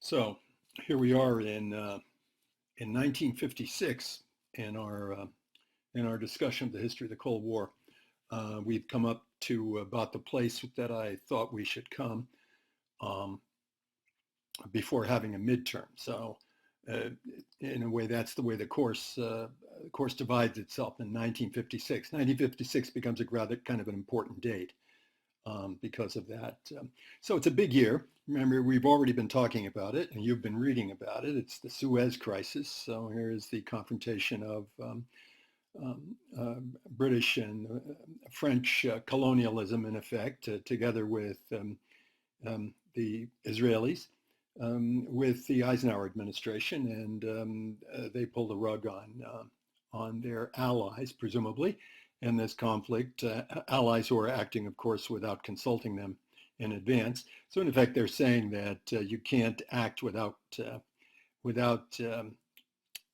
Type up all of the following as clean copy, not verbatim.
So here we are in 1956 in our discussion of the history of the Cold War. We've come up to about the place that I thought we should come um, before having a midterm. So uh, in a way, that's the way the course divides itself in 1956. 1956 becomes a rather kind of an important date because of that. So it's a big year. Remember, we've already been talking about it, and you've been reading about it. It's the Suez Crisis. So here is the confrontation of um, uh, British and French colonialism, in effect, together with the Israelis, with the Eisenhower administration, and they pull the rug on their allies, presumably, in this conflict. Allies who are acting, of course, without consulting them in advance. So, in effect, they're saying that you can't act without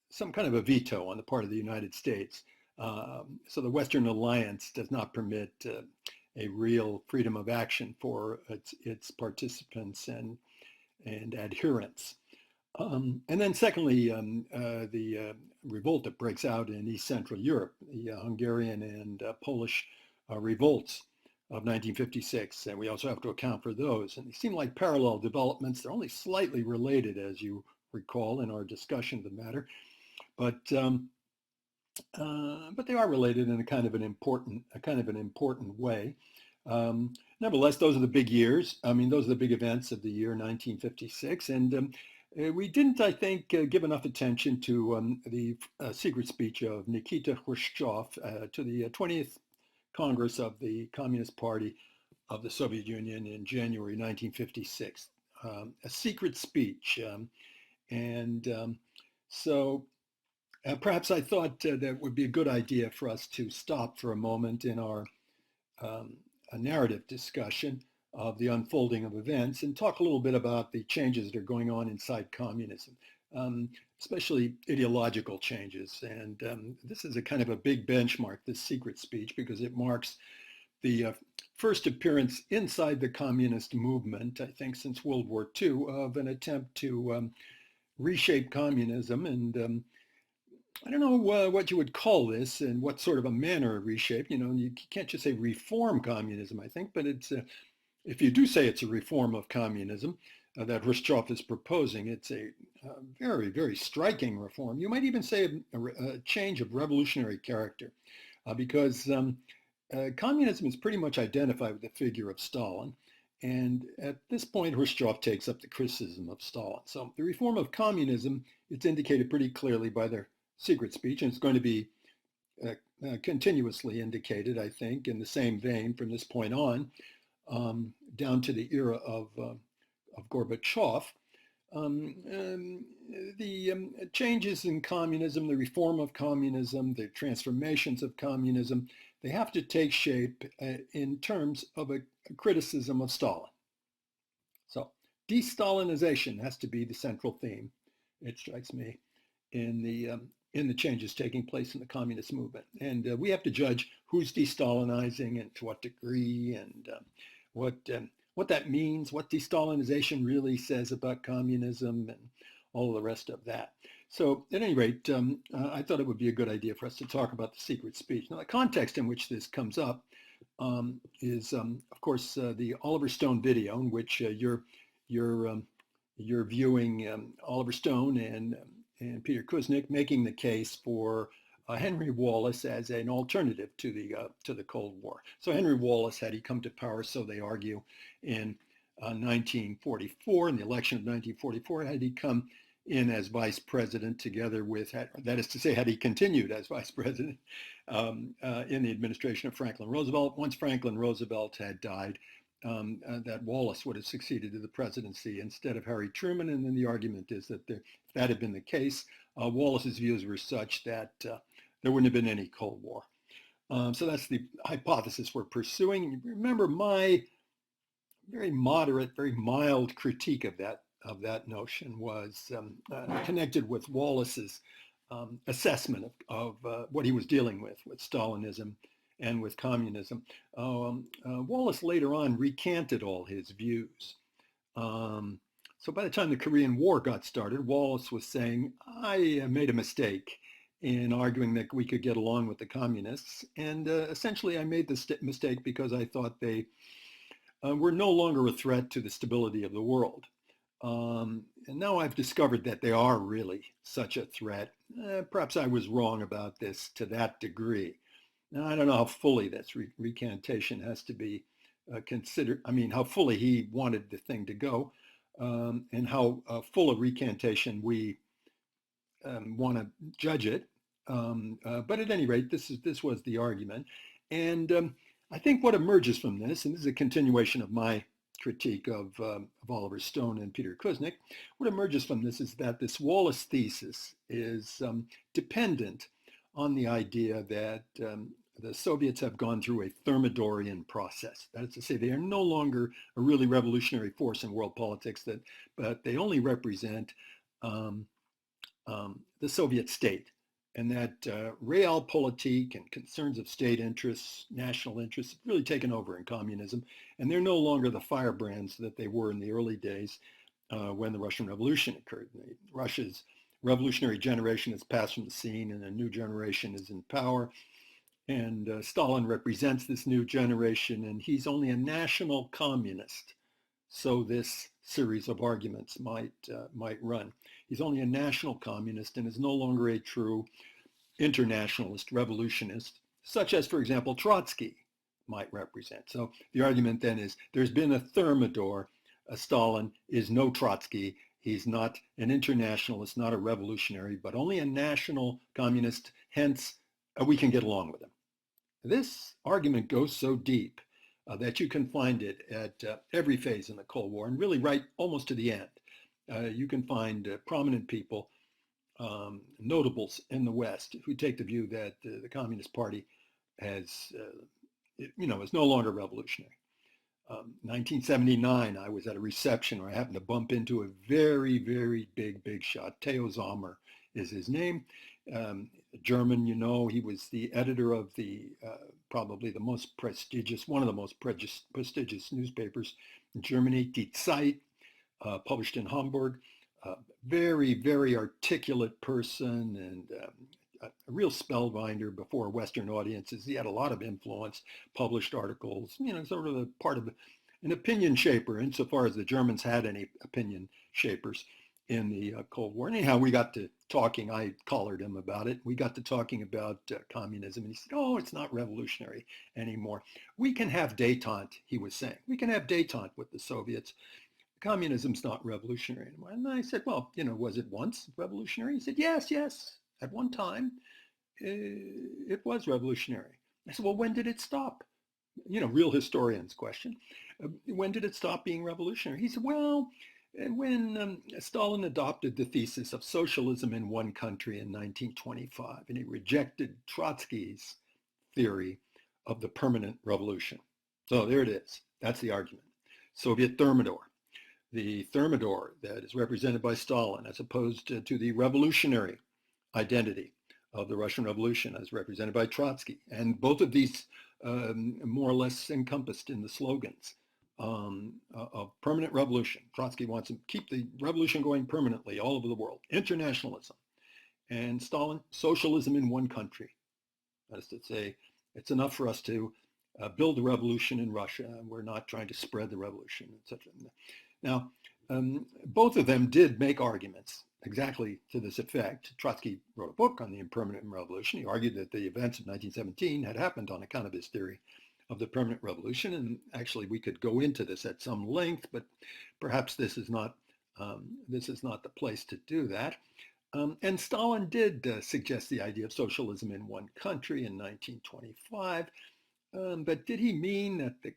some kind of a veto on the part of the United States. So the Western alliance does not permit a real freedom of action for its participants and adherents. And then secondly, the revolt that breaks out in East Central Europe, the Hungarian and Polish revolts of 1956. And we also have to account for those. And they seem like parallel developments. They're only slightly related, as you recall, in our discussion of the matter. But they are related in a kind of an important way. Nevertheless, those are the big years. I mean, those are the big events of the year 1956, and we didn't, I think, give enough attention to the secret speech of Nikita Khrushchev to the 20th Congress of the Communist Party of the Soviet Union in January 1956. A secret speech, and so. Perhaps I thought that would be a good idea for us to stop for a moment in our narrative discussion of the unfolding of events and talk a little bit about the changes that are going on inside communism, especially ideological changes. And this is a kind of a big benchmark, this secret speech, because it marks the first appearance inside the communist movement, I think, since World War II, of an attempt to reshape communism. And I don't know what you would call this and what sort of a manner of reshape. You know, you can't just say reform communism, I think, but if you do say it's a reform of communism that Khrushchev is proposing, it's a very, very striking reform. You might even say a change of revolutionary character because communism is pretty much identified with the figure of Stalin. And at this point, Khrushchev takes up the criticism of Stalin. So the reform of communism, it's indicated pretty clearly by their secret speech, and it's going to be continuously indicated, I think, in the same vein from this point on, down to the era of Gorbachev. The changes in communism, the reform of communism, the transformations of communism, they have to take shape in terms of a criticism of Stalin. So de-Stalinization has to be the central theme, it strikes me, in the changes taking place in the communist movement. And we have to judge who's de-Stalinizing and to what degree, and what that means, what de-Stalinization really says about communism, and all of the rest of that. So at any rate, I thought it would be a good idea for us to talk about the secret speech. Now, the context in which this comes up is, of course, the Oliver Stone video, in which you're viewing Oliver Stone and Peter Kuznick making the case for Henry Wallace as an alternative to the Cold War. So Henry Wallace, had he come to power, so they argue, in 1944, in the election of 1944, had he come in as vice president together with, that is to say, had he continued as vice president in the administration of Franklin Roosevelt. Once Franklin Roosevelt had died, that Wallace would have succeeded to the presidency instead of Harry Truman. And then the argument is that if that had been the case, Wallace's views were such that there wouldn't have been any Cold War. So that's the hypothesis we're pursuing. Remember, my very moderate, very mild critique of that notion was connected with Wallace's assessment of what he was dealing with Stalinism and with communism. Wallace later on recanted all his views. So by the time the Korean War got started, Wallace was saying, I made a mistake in arguing that we could get along with the communists. And essentially, I made the mistake because I thought they were no longer a threat to the stability of the world. And now I've discovered that they are really such a threat. Perhaps I was wrong about this to that degree. Now, I don't know how fully this recantation has to be considered. I mean, how fully he wanted the thing to go, and how full of recantation we want to judge it. But at any rate, this was the argument. And I think what emerges from this, and this is a continuation of my critique of Oliver Stone and Peter Kuznick, what emerges from this is that this Wallace thesis is dependent on the idea that the Soviets have gone through a Thermadorian process. That is to say, they are no longer a really revolutionary force in world politics, but they only represent the Soviet state, and that realpolitik and concerns of state interests, national interests, have really taken over in communism, and they're no longer the firebrands that they were in the early days when the Russian Revolution occurred. Russia's revolutionary generation has passed from the scene, and a new generation is in power. And Stalin represents this new generation, and he's only a national communist. So this series of arguments might run. He's only a national communist and is no longer a true internationalist revolutionist, such as, for example, Trotsky might represent. So the argument then is there's been a Thermador. Stalin is no Trotsky. He's not an internationalist, not a revolutionary, but only a national communist. Hence, we can get along with him. This argument goes so deep that you can find it at every phase in the Cold War, and really right almost to the end. You can find prominent people, notables in the West, who take the view that the Communist Party is no longer revolutionary. 1979, I was at a reception where I happened to bump into a very, very big shot. Theo Sommer is his name. German, he was the editor of the probably the most prestigious, one of the most prestigious newspapers in Germany, Die Zeit, published in Hamburg. Very, very articulate person and a real spellbinder before Western audiences. He had a lot of influence, published articles, sort of a part of an opinion shaper insofar as the Germans had any opinion shapers in the Cold War. Anyhow, we got to talking. I collared him about it. We got to talking about communism, and he said, "Oh, it's not revolutionary anymore. We can have détente," he was saying. "We can have détente with the Soviets. Communism's not revolutionary anymore." And I said, "Well, was it once revolutionary?" He said, yes. At one time, it was revolutionary." I said, "Well, when did it stop?" Real historian's question. When did it stop being revolutionary? He said, "Well, when Stalin adopted the thesis of socialism in one country in 1925, and he rejected Trotsky's theory of the permanent revolution." So there it is. That's the argument. Soviet Thermador. The Thermador that is represented by Stalin, as opposed to the revolutionary identity of the Russian Revolution as represented by Trotsky. And both of these more or less encompassed in the slogans of permanent revolution. Trotsky wants to keep the revolution going permanently all over the world. Internationalism. And Stalin, socialism in one country. That is to say, it's enough for us to build a revolution in Russia. We're not trying to spread the revolution, etc. Now, both of them did make arguments exactly to this effect. Trotsky wrote a book on the impermanent revolution. He argued that the events of 1917 had happened on account of his theory of the permanent revolution. And actually, we could go into this at some length, but perhaps this is not the place to do that. And Stalin did suggest the idea of socialism in one country in 1925. But did he mean that the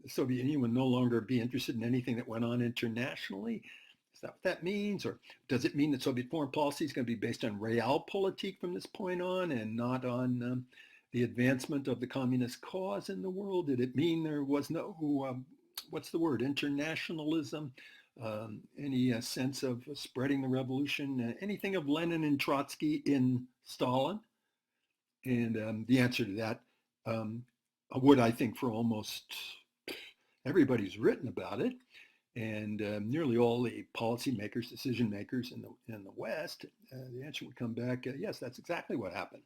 Soviet Union would no longer be interested in anything that went on internationally? Is that what that means? Or does it mean that Soviet foreign policy is going to be based on realpolitik from this point on and not on the advancement of the communist cause in the world? Did it mean there was no, internationalism? Any sense of spreading the revolution? Anything of Lenin and Trotsky in Stalin? And the answer to that would, I think, for almost everybody's written about it. And nearly all the policymakers, decision makers in the West, the answer would come back, yes, that's exactly what happened.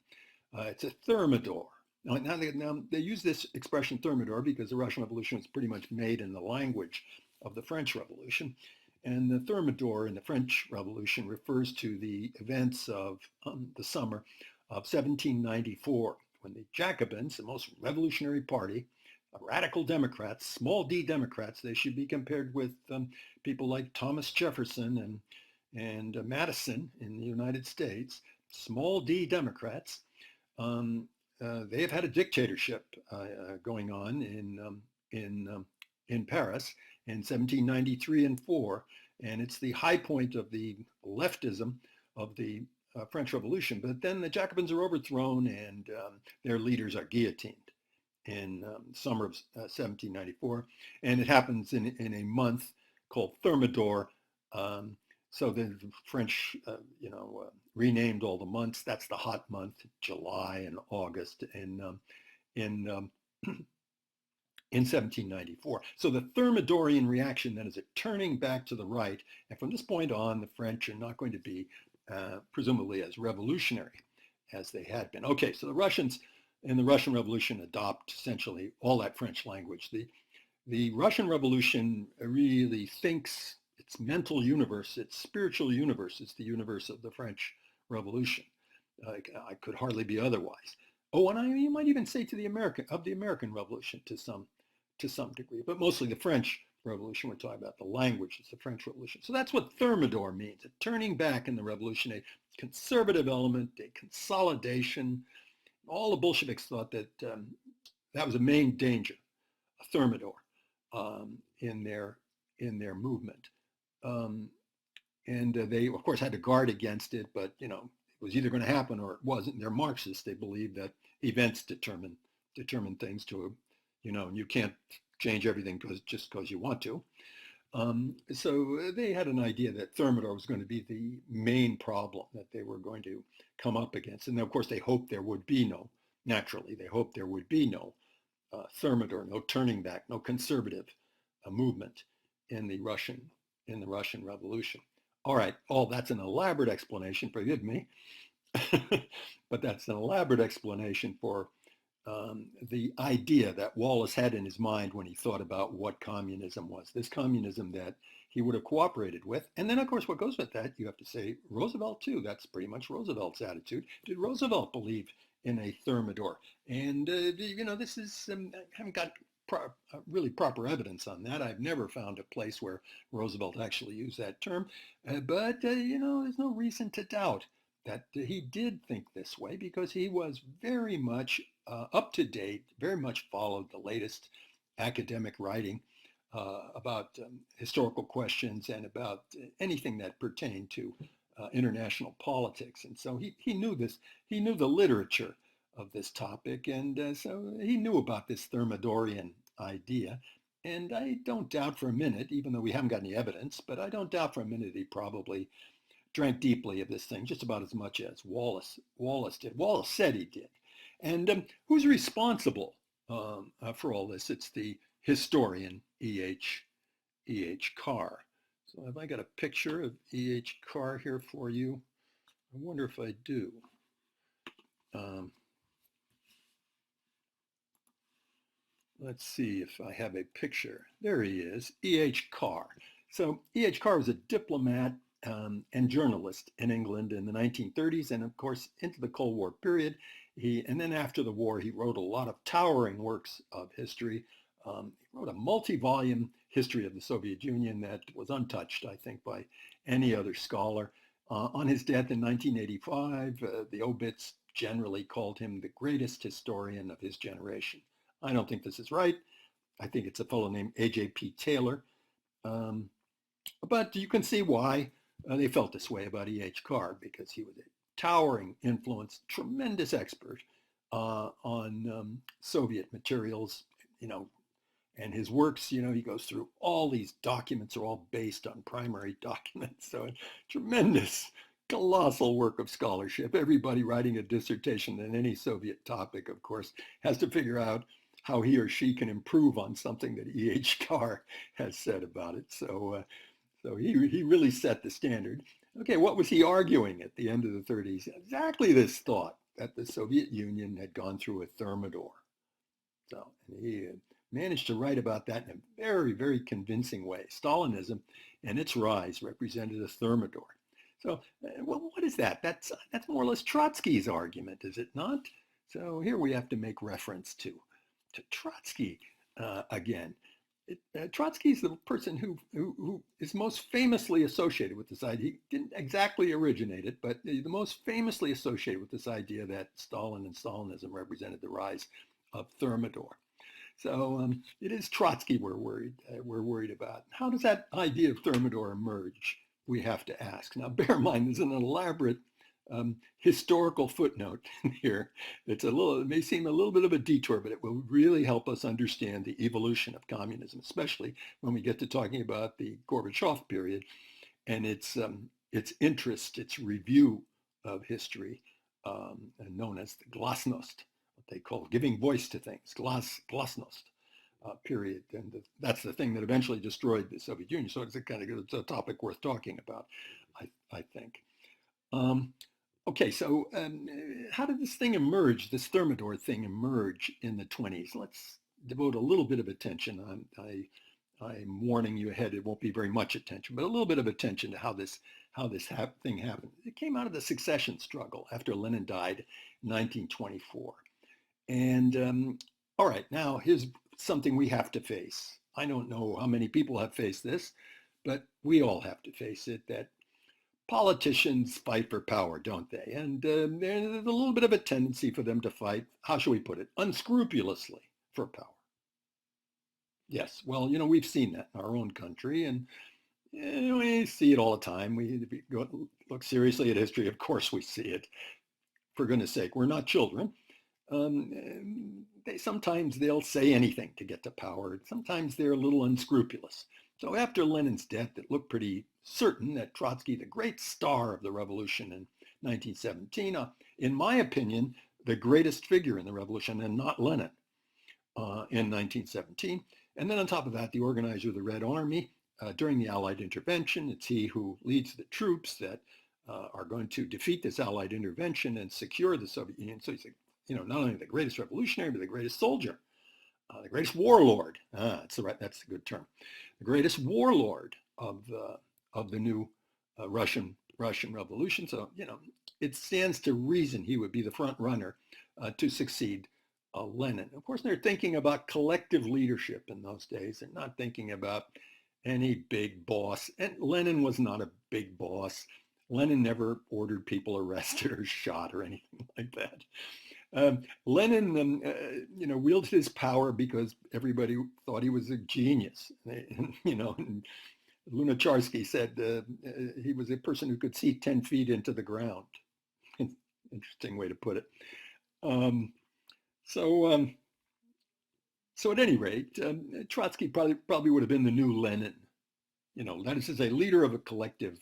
It's a Thermidor. Now they use this expression Thermidor because the Russian Revolution was pretty much made in the language of the French Revolution. And the Thermidor in the French Revolution refers to the events of the summer of 1794, when the Jacobins, the most revolutionary party, radical Democrats, small d Democrats, they should be compared with people like Thomas Jefferson and Madison in the United States, small d Democrats. They have had a dictatorship going on in Paris in 1793 and 4, and it's the high point of the leftism of the French Revolution. But then the Jacobins are overthrown and their leaders are guillotined in summer of 1794, and it happens in a month called Thermidor. So the French, renamed all the months. That's the hot month, July and August in 1794. So the Thermidorian reaction then is a turning back to the right, and from this point on, the French are not going to be presumably as revolutionary as they had been. Okay, so the Russians in the Russian Revolution adopt essentially all that French language. The Russian Revolution really thinks its mental universe, its spiritual universe, is the universe of the French Revolution. I could hardly be otherwise. Oh, and you might even say to the American Revolution to some degree, but mostly the French Revolution. We're talking about the language. It's the French Revolution. So that's what Thermidor means: a turning back in the revolution, a conservative element, a consolidation. All the Bolsheviks thought that that was a main danger, a Thermidor, in their movement. And they, of course, had to guard against it, but it was either going to happen or it wasn't. They're Marxists. They believe that events determine things to, and you can't change everything just because you want to. So they had an idea that Thermidor was going to be the main problem that they were going to come up against. And of course, they hoped there would be no Thermidor, no turning back, no conservative movement in the Russian Revolution. All right, that's an elaborate explanation, forgive me, but that's an elaborate explanation for the idea that Wallace had in his mind when he thought about what communism was, this communism that he would have cooperated with. And then, of course, what goes with that, you have to say Roosevelt, too. That's pretty much Roosevelt's attitude. Did Roosevelt believe in a Thermidor? And, this is, I haven't got really proper evidence on that. I've never found a place where Roosevelt actually used that term. But there's no reason to doubt that he did think this way, because he was very much up to date, very much followed the latest academic writing about historical questions and about anything that pertained to international politics. And so he knew this, he knew the literature of this topic, and so he knew about this Thermidorian idea. And I don't doubt for a minute, even though we haven't got any evidence, but I don't doubt for a minute he probably drank deeply of this thing, just about as much as Wallace did. Wallace said he did. And who's responsible for all this? It's the historian E.H. Carr. So have I got a picture of E.H. Carr here for you? I wonder if I do. Let's see if I have a picture. There he is, E.H. Carr. So E.H. Carr was a diplomat and journalist in England in the 1930s, and of course into the Cold War period. And then after the war, he wrote a lot of towering works of history. He wrote a multi-volume history of the Soviet Union that was untouched, I think, by any other scholar. On his death in 1985, the obits generally called him the greatest historian of his generation. I don't think this is right. I think it's a fellow named A.J.P. Taylor. But you can see why they felt this way about E.H. Carr, because he was a towering influence, tremendous expert on Soviet materials, and his works, he goes through all these documents are all based on primary documents. So a tremendous, colossal work of scholarship. Everybody writing a dissertation on any Soviet topic, of course, has to figure out how he or she can improve on something that E.H. Carr has said about it. So he really set the standard. Okay, what was he arguing at the end of the 30s? Exactly this thought that the Soviet Union had gone through a Thermador. So and he managed to write about that in a very, very convincing way. Stalinism and its rise represented a Thermador. So, well, what is that? That's more or less Trotsky's argument, is it not? So here we have to make reference to Trotsky again. Trotsky is the person who is most famously associated with this idea. He didn't exactly originate it, but the most famously associated with this idea that Stalin and Stalinism represented the rise of Thermador. So it is Trotsky we're worried about. How does that idea of Thermador emerge? We have to ask. Now, bear in mind, there's an elaborate historical footnote here. It may seem a little bit of a detour, but it will really help us understand the evolution of communism, especially when we get to talking about the Gorbachev period and its interest, its review of history, known as the Glasnost, what they call giving voice to things, Glasnost period. And that's the thing that eventually destroyed the Soviet Union. So it's a topic worth talking about, I think. Okay, so how did this thing emerge, this Thermador thing emerge in the 20s? Let's devote a little bit of attention. I'm warning you ahead, it won't be very much attention, but a little bit of attention to how this thing happened. It came out of the succession struggle after Lenin died in 1924. And all right, now here's something we have to face. I don't know how many people have faced this, but we all have to face it, that politicians fight for power, don't they? And there's a little bit of a tendency for them to fight, how shall we put it, unscrupulously for power. Yes, well, we've seen that in our own country, and we see it all the time. We look seriously at history, of course we see it. For goodness sake, we're not children. Sometimes they'll say anything to get to power. Sometimes they're a little unscrupulous. So after Lenin's death, it looked pretty certain that Trotsky, the great star of the revolution in 1917, in my opinion, the greatest figure in the revolution, and not Lenin, in 1917. And then on top of that, the organizer of the Red Army during the Allied intervention. It's he who leads the troops that are going to defeat this Allied intervention and secure the Soviet Union. So he's not only the greatest revolutionary, but the greatest soldier, the greatest warlord. That's a good term. The greatest warlord of the new Russian Revolution. So it stands to reason he would be the front runner to succeed Lenin. Of course, they're thinking about collective leadership in those days. They're not thinking about any big boss. And Lenin was not a big boss. Lenin never ordered people arrested or shot or anything like that. Lenin, wielded his power because everybody thought he was a genius. And Lunacharsky said he was a person who could see 10 feet into the ground. Interesting way to put it. So at any rate, Trotsky probably would have been the new Lenin. That is a leader of a collective,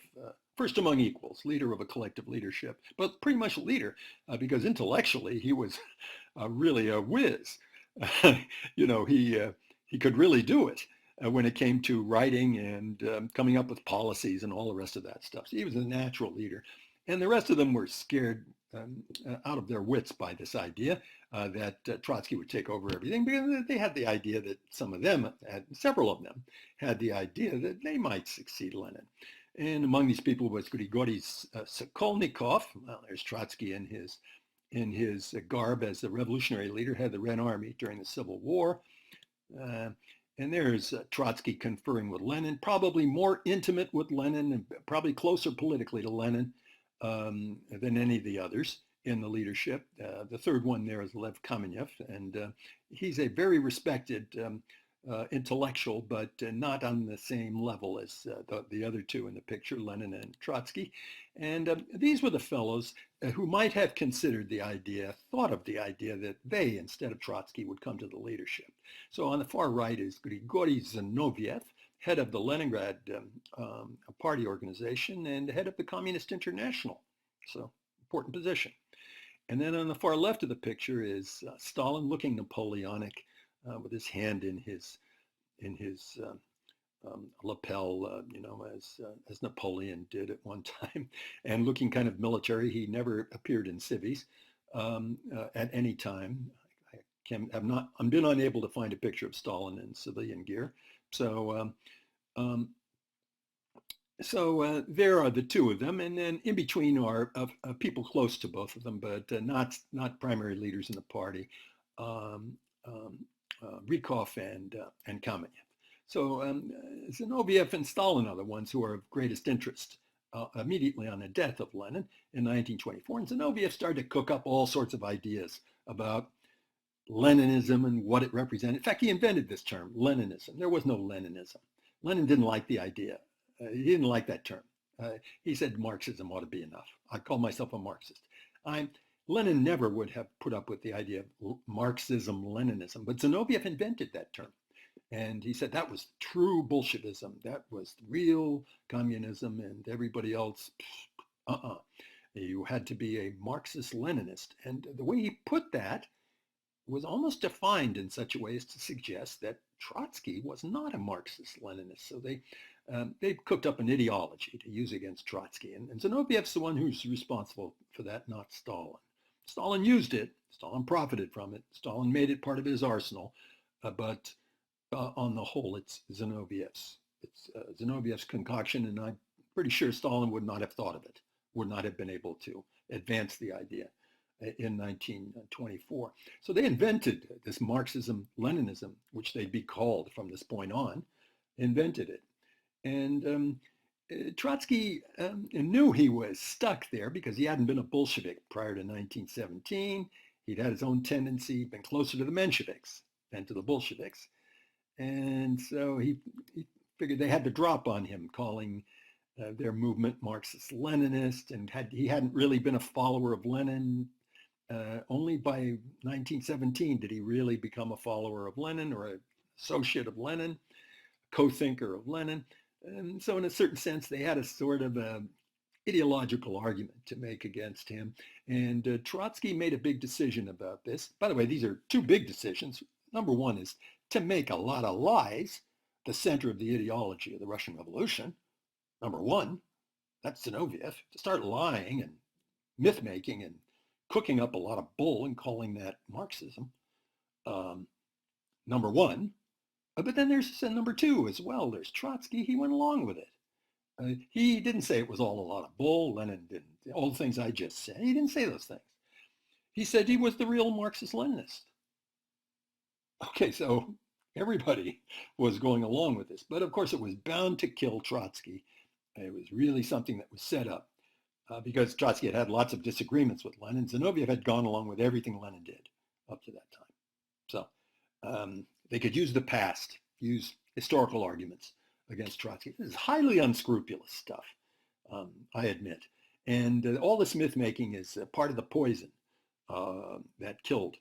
first among equals, leader of a collective leadership, but pretty much a leader because intellectually he was really a whiz. He could really do it when it came to writing and coming up with policies and all the rest of that stuff. So he was a natural leader. And the rest of them were scared out of their wits by this idea that Trotsky would take over everything, because they had the idea that several of them had the idea that they might succeed Lenin. And among these people was Grigory Sokolnikov. Well, there's Trotsky in his garb as the revolutionary leader, head of the Red Army during the Civil War. And there's Trotsky conferring with Lenin, probably more intimate with Lenin and probably closer politically to Lenin than any of the others in the leadership. The third one there is Lev Kamenev, and he's a very respected intellectual, but not on the same level as the other two in the picture, Lenin and Trotsky. And these were the fellows who might have thought of the idea that they, instead of Trotsky, would come to the leadership. So on the far right is Grigory Zinoviev, head of the Leningrad party organization and head of the Communist International. So important position. And then on the far left of the picture is Stalin, looking Napoleonic, with his hand in his lapel, as Napoleon did at one time, and looking kind of military. He never appeared in civvies at any time. I've been unable to find a picture of Stalin in civilian gear. So there are the two of them, and then in between are people close to both of them, but not primary leaders in the party, Rykov and Kamenev. So Zinoviev and Stalin are the ones who are of greatest interest immediately on the death of Lenin in 1924. And Zinoviev started to cook up all sorts of ideas about Leninism and what it represented. In fact, he invented this term, Leninism. There was no Leninism. Lenin didn't like the idea. He didn't like that term. He said Marxism ought to be enough. I call myself a Marxist. Lenin never would have put up with the idea of Marxism, Leninism, but Zinoviev invented that term. And he said that was true Bolshevism. That was real communism, and everybody else, You had to be a Marxist-Leninist. And the way he put that was almost defined in such a way as to suggest that Trotsky was not a Marxist-Leninist. So they cooked up an ideology to use against Trotsky. And Zinoviev's the one who's responsible for that, not Stalin. Stalin used it. Stalin profited from it. Stalin made it part of his arsenal. But on the whole, it's Zinoviev's. It's Zinoviev's concoction, and I'm pretty sure Stalin would not have thought of it, would not have been able to advance the idea in 1924. So they invented this Marxism-Leninism, which they'd be called from this point on, invented it. And Trotsky knew he was stuck there because he hadn't been a Bolshevik prior to 1917. He'd had his own tendency, been closer to the Mensheviks than to the Bolsheviks. And so he figured they had to drop on him, calling their movement Marxist-Leninist, and he hadn't really been a follower of Lenin. Only by 1917 did he really become a follower of Lenin or an associate of Lenin, co-thinker of Lenin. And so in a certain sense, they had a sort of ideological argument to make against him. And Trotsky made a big decision about this. By the way, these are two big decisions. Number one is to make a lot of lies the center of the ideology of the Russian Revolution. Number one, that's Zinoviev, to start lying and myth-making and cooking up a lot of bull and calling that Marxism. Number one. But then there's number two as well. There's Trotsky. He went along with it. He didn't say it was all a lot of bull. Lenin didn't. All the things I just said. He didn't say those things. He said he was the real Marxist-Leninist. Okay, so everybody was going along with this. But of course, it was bound to kill Trotsky. It was really something that was set up because Trotsky had had lots of disagreements with Lenin. Zinoviev had gone along with everything Lenin did up to that time. So they could use the past, use historical arguments against Trotsky. This is highly unscrupulous stuff, I admit. And all this myth-making is part of the poison that killed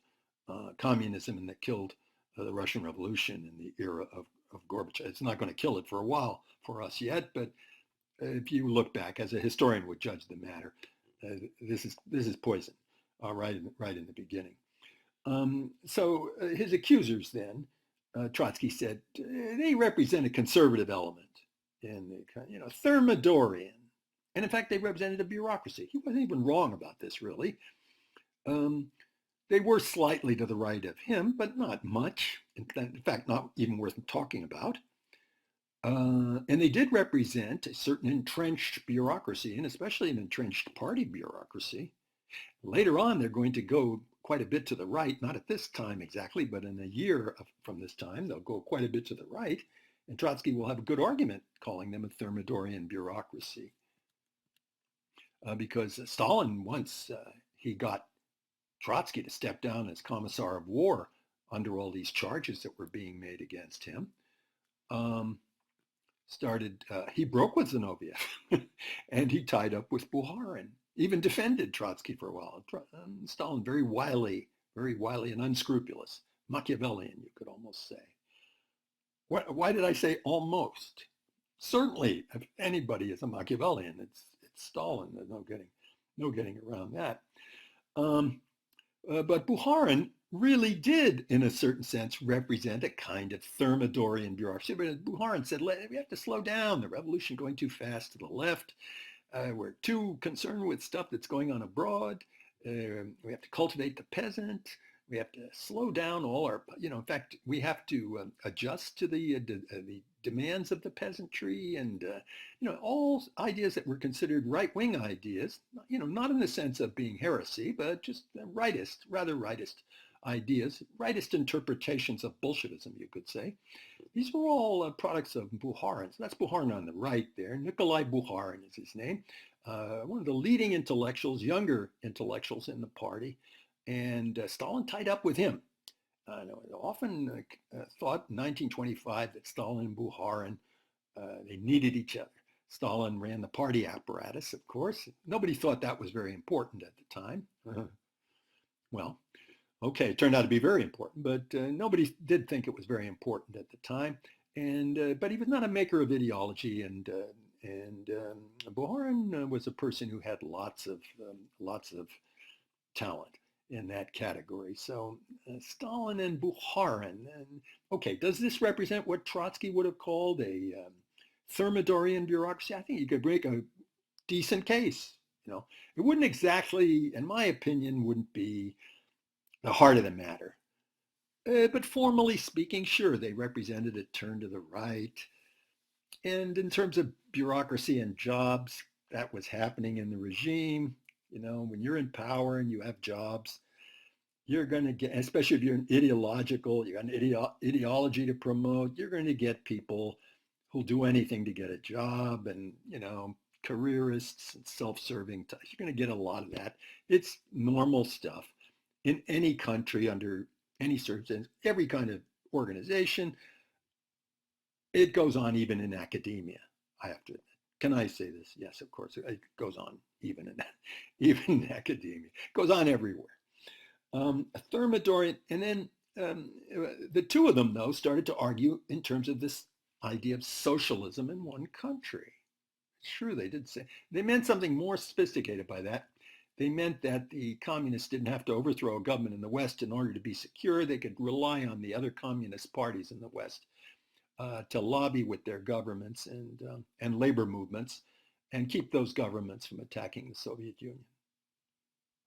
communism and that killed the Russian Revolution in the era of Gorbachev. It's not going to kill it for a while for us yet, but if you look back, as a historian would judge the matter, this is poison right in the beginning. So his accusers then, Trotsky said, they represent a conservative element in the Thermadorian. And in fact, they represented a bureaucracy. He wasn't even wrong about this, really. They were slightly to the right of him, but not much. In fact, not even worth talking about. And they did represent a certain entrenched bureaucracy, and especially an entrenched party bureaucracy. Later on, they're going to go quite a bit to the right, not at this time exactly, but in a year from this time, they'll go quite a bit to the right. And Trotsky will have a good argument calling them a Thermadorian bureaucracy. Because Stalin, once he got Trotsky to step down as Commissar of War under all these charges that were being made against him, he broke with Zinoviev and he tied up with Bukharin, even defended Trotsky for a while. Stalin, very wily and unscrupulous, Machiavellian, you could almost say. Why did I say almost? Certainly, if anybody is a Machiavellian, it's Stalin. There's no getting around that. But Bukharin really did, in a certain sense, represent a kind of Thermadorian bureaucracy. But Bukharin said, we have to slow down, the revolution going too fast to the left. We're too concerned with stuff that's going on abroad. We have to cultivate the peasant. We have to slow down all our, in fact, we have to adjust to the demands of the peasantry and, all ideas that were considered right-wing ideas, not in the sense of being heresy, but just rather rightist ideas, rightist interpretations of Bolshevism, you could say. These were all products of Bukharin. So that's Bukharin on the right there. Nikolai Bukharin is his name. One of the leading intellectuals, younger intellectuals in the party. And Stalin tied up with him. Often thought in 1925 that Stalin and Bukharin, they needed each other. Stalin ran the party apparatus, of course. Nobody thought that was very important at the time. Well, okay, it turned out to be very important, but nobody did think it was very important at the time. And but he was not a maker of ideology, and Bukharin was a person who had lots of talent in that category. So Stalin and Bukharin. And, okay, does this represent what Trotsky would have called a Thermadorian bureaucracy? I think you could make a decent case. It wouldn't exactly, in my opinion, wouldn't be the heart of the matter. But formally speaking, sure, they represented a turn to the right. And in terms of bureaucracy and jobs, that was happening in the regime. When you're in power and you have jobs, you're going to get, especially if you're ideological, you got an ideology to promote, you're going to get people who'll do anything to get a job, and, careerists and self-serving types. You're going to get a lot of that. It's normal stuff in any country under any circumstance, every kind of organization. It goes on even in academia, I have to admit. Can I say this? Yes, of course. It goes on even in academia. It goes on everywhere. Thermador, and then the two of them, though, started to argue in terms of this idea of socialism in one country. It's true, they did say. They meant something more sophisticated by that. They meant that the communists didn't have to overthrow a government in the West in order to be secure. They could rely on the other communist parties in the West to lobby with their governments and labor movements and keep those governments from attacking the Soviet Union.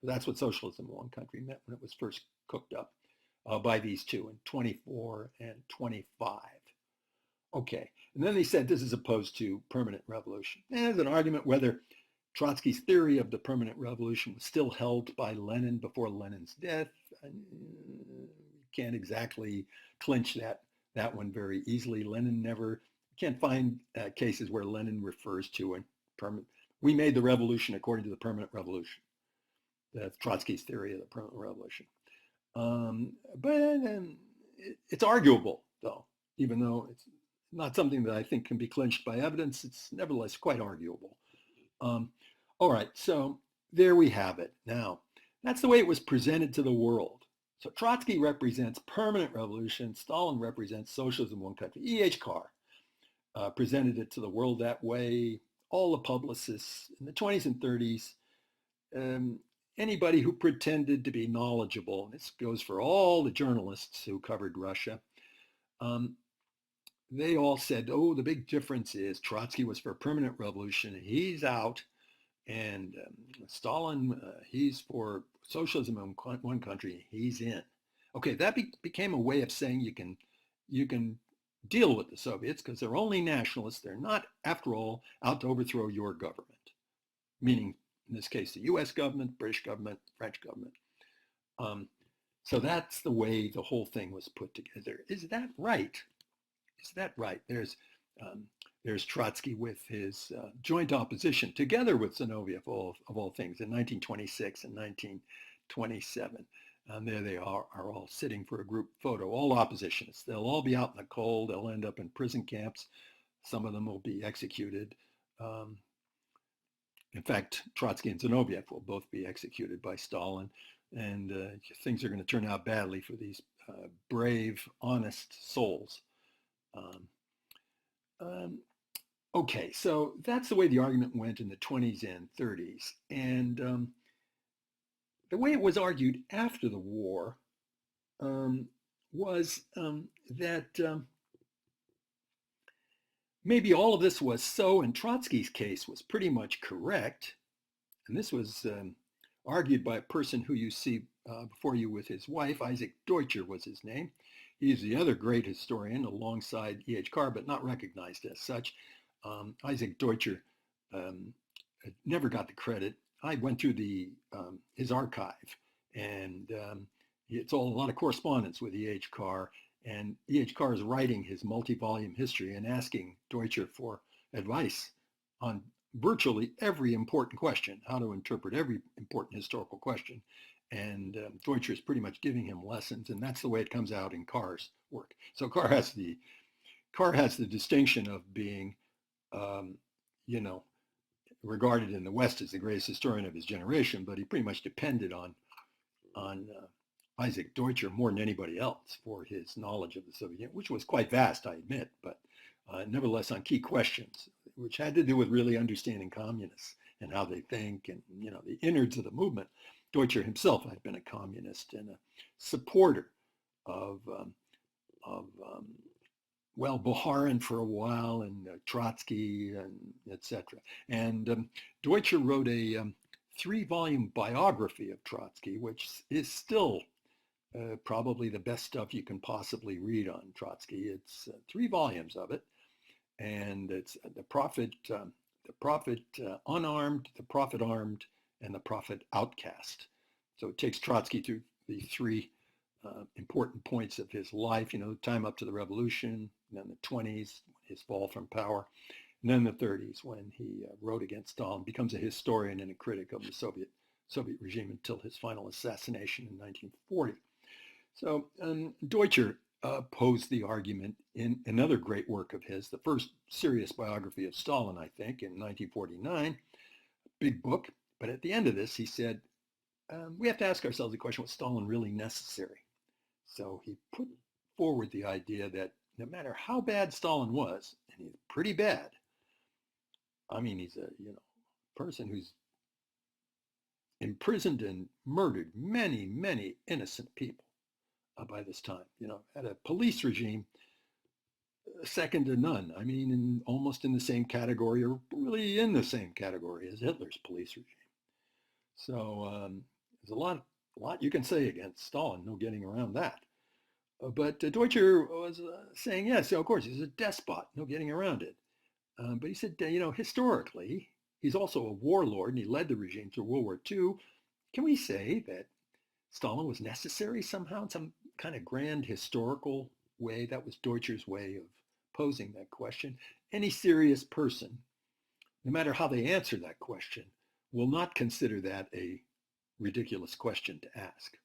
That's what socialism in one country meant when it was first cooked up by these two in 24 and 25. Okay, and then they said this is opposed to permanent revolution. There's an argument whether Trotsky's theory of the permanent revolution was still held by Lenin before Lenin's death. Can't exactly clinch that one very easily. Lenin never, can't find cases where Lenin refers to a permanent, we made the revolution according to the permanent revolution. That's Trotsky's theory of the permanent revolution. But it's arguable, though, even though it's not something that I think can be clinched by evidence. It's nevertheless quite arguable. All right, so there we have it. Now, that's the way it was presented to the world. So Trotsky represents permanent revolution. Stalin represents socialism in one country. E.H. Carr presented it to the world that way. All the publicists in the 20s and 30s, anybody who pretended to be knowledgeable, and this goes for all the journalists who covered Russia, they all said, oh, the big difference is Trotsky was for a permanent revolution, he's out, and Stalin, he's for socialism in one country, he's in. Okay, that became a way of saying you can deal with the Soviets because they're only nationalists. They're not, after all, out to overthrow your government, meaning, in this case, the US government, British government, French government. So that's the way the whole thing was put together. Is that right? Is that right? There's Trotsky with his joint opposition, together with Zinoviev, of all things, in 1926 and 1927. And there they are all sitting for a group photo, all oppositionists. They'll all be out in the cold. They'll end up in prison camps. Some of them will be executed. In fact, Trotsky and Zinoviev will both be executed by Stalin. And things are going to turn out badly for these brave, honest souls. Okay, so that's the way the argument went in the 20s and 30s. And the way it was argued after the war was that maybe all of this was so, and Trotsky's case was pretty much correct. And this was argued by a person who you see before you with his wife. Isaac Deutscher was his name. He's the other great historian alongside E.H. Carr, but not recognized as such. Isaac Deutscher never got the credit. I went through his archive, and it's all a lot of correspondence with E.H. Carr. And E.H. Carr is writing his multi-volume history and asking Deutscher for advice on virtually every important question, how to interpret every important historical question. And Deutscher is pretty much giving him lessons, and that's the way it comes out in Carr's work. So Carr has the distinction of being, regarded in the West as the greatest historian of his generation, but he pretty much depended on Isaac Deutscher more than anybody else for his knowledge of the Soviet Union, which was quite vast, I admit, but nevertheless on key questions, which had to do with really understanding communists and how they think and, the innards of the movement. Deutscher himself had been a communist and a supporter of Bukharin for a while and Trotsky and etc. And Deutscher wrote a 3-volume biography of Trotsky, which is still probably the best stuff you can possibly read on Trotsky. It's 3 volumes of it, and it's the prophet unarmed, the prophet armed, and the prophet outcast. So it takes Trotsky through the 3 important points of his life, time up to the revolution, and then the 20s, his fall from power, and then the 30s when he wrote against Stalin, becomes a historian and a critic of the Soviet regime until his final assassination in 1940. So Deutscher posed the argument in another great work of his, the first serious biography of Stalin, I think, in 1949, big book. But at the end of this, he said, we have to ask ourselves the question, was Stalin really necessary? So he put forward the idea that no matter how bad Stalin was, and he's pretty bad, I mean, he's a person who's imprisoned and murdered many, many innocent people by this time, had a police regime second to none. I mean, almost in the same category, or really in the same category as Hitler's police regime. So there's a lot you can say against Stalin, no getting around that. But Deutscher was saying, yes, of course, he's a despot, no getting around it. But he said, historically, he's also a warlord, and he led the regime through World War II. Can we say that Stalin was necessary somehow in some kind of grand historical way? That was Deutscher's way of posing that question. Any serious person, no matter how they answer that question, will not consider that a ridiculous question to ask.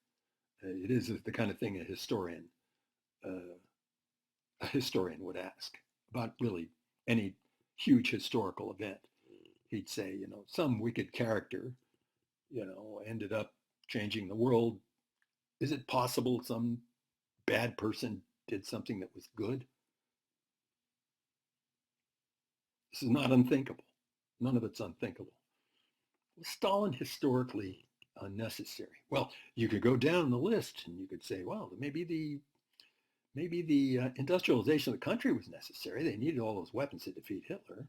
It is the kind of thing a historian would ask about really any huge historical event. He'd say, some wicked character, ended up changing the world. Is it possible some bad person did something that was good? This is not unthinkable. None of it's unthinkable. Was Stalin historically unnecessary? Well, you could go down the list and you could say, well, maybe the industrialization of the country was necessary. They needed all those weapons to defeat Hitler.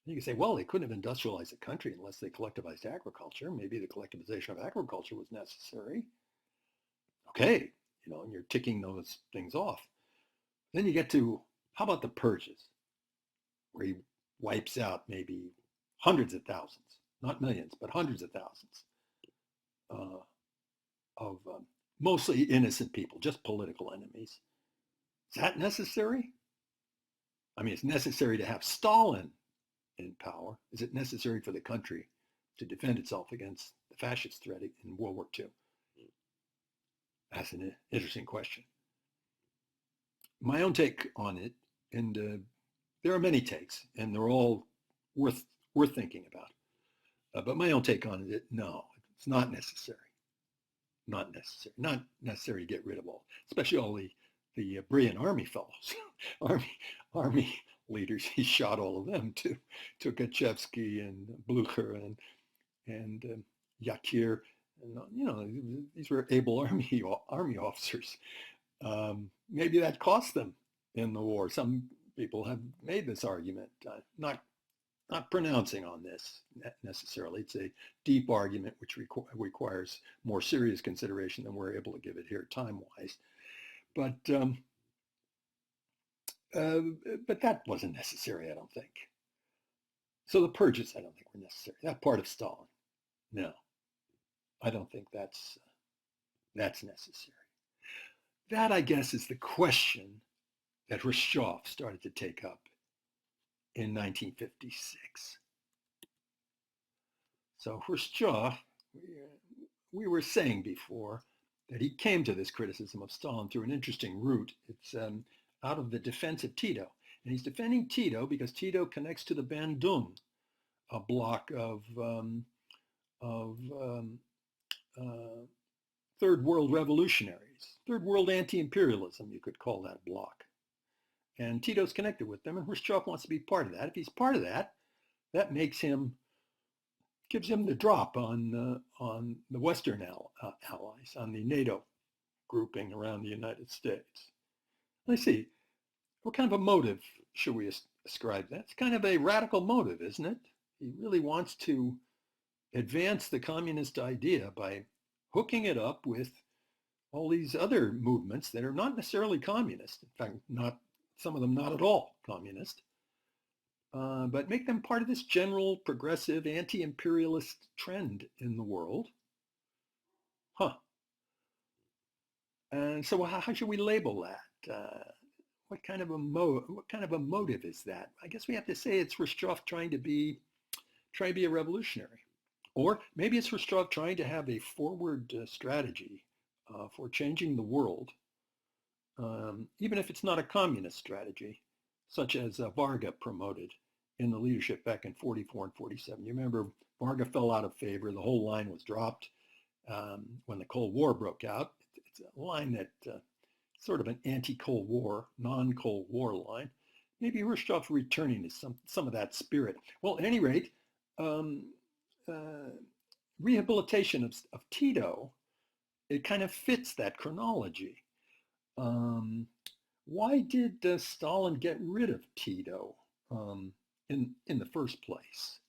You could say, well, they couldn't have industrialized the country unless they collectivized agriculture. Maybe the collectivization of agriculture was necessary. Okay, and you're ticking those things off. Then you get to, how about the purges, where he wipes out maybe hundreds of thousands, not millions, but hundreds of thousands of mostly innocent people, just political enemies. Is that necessary? I mean, it's necessary to have Stalin in power. Is it necessary for the country to defend itself against the fascist threat in World War II? That's an interesting question. My own take on it, and there are many takes, and they're all worth thinking about. But my own take on it, no, it's not necessary. Not necessary. Not necessary to get rid of all, especially all the brilliant army fellows, army leaders. He shot all of them too. Tukhachevsky and Blucher and Yakir, And, these were able army officers. Maybe that cost them in the war. Some people have made this argument, not pronouncing on this necessarily. It's a deep argument which requires more serious consideration than we're able to give it here time-wise. But that wasn't necessary, I don't think. So the purges, I don't think were necessary. That part of Stalin, no, I don't think that's necessary. That, I guess, is the question that Khrushchev started to take up in 1956. So Khrushchev, we were saying before that he came to this criticism of Stalin through an interesting route. It's out of the defense of Tito. And he's defending Tito because Tito connects to the Bandung, a block of third world revolutionaries, third world anti-imperialism, you could call that block. And Tito's connected with them, and Khrushchev wants to be part of that. If he's part of that, that gives him the drop on the Western allies, on the NATO grouping around the United States. Let's see, what kind of a motive should we ascribe that? It's kind of a radical motive, isn't it? He really wants to advance the communist idea by hooking it up with all these other movements that are not necessarily communist. In fact, some of them not at all communist, but make them part of this general progressive anti-imperialist trend in the world. And so how should we label that? What kind of a motive is that? I guess we have to say it's Khrushchev trying to be a revolutionary. Or maybe it's Khrushchev trying to have a forward strategy for changing the world, even if it's not a communist strategy, such as Varga promoted in the leadership back in 44 and 47. You remember Varga fell out of favor. The whole line was dropped when the Cold War broke out. It's a line that sort of an anti-Cold War, non-Cold War line. Maybe Khrushchev's returning to some of that spirit. Well, at any rate, rehabilitation of Tito, it kind of fits that chronology. Why did Stalin get rid of Tito in the first place?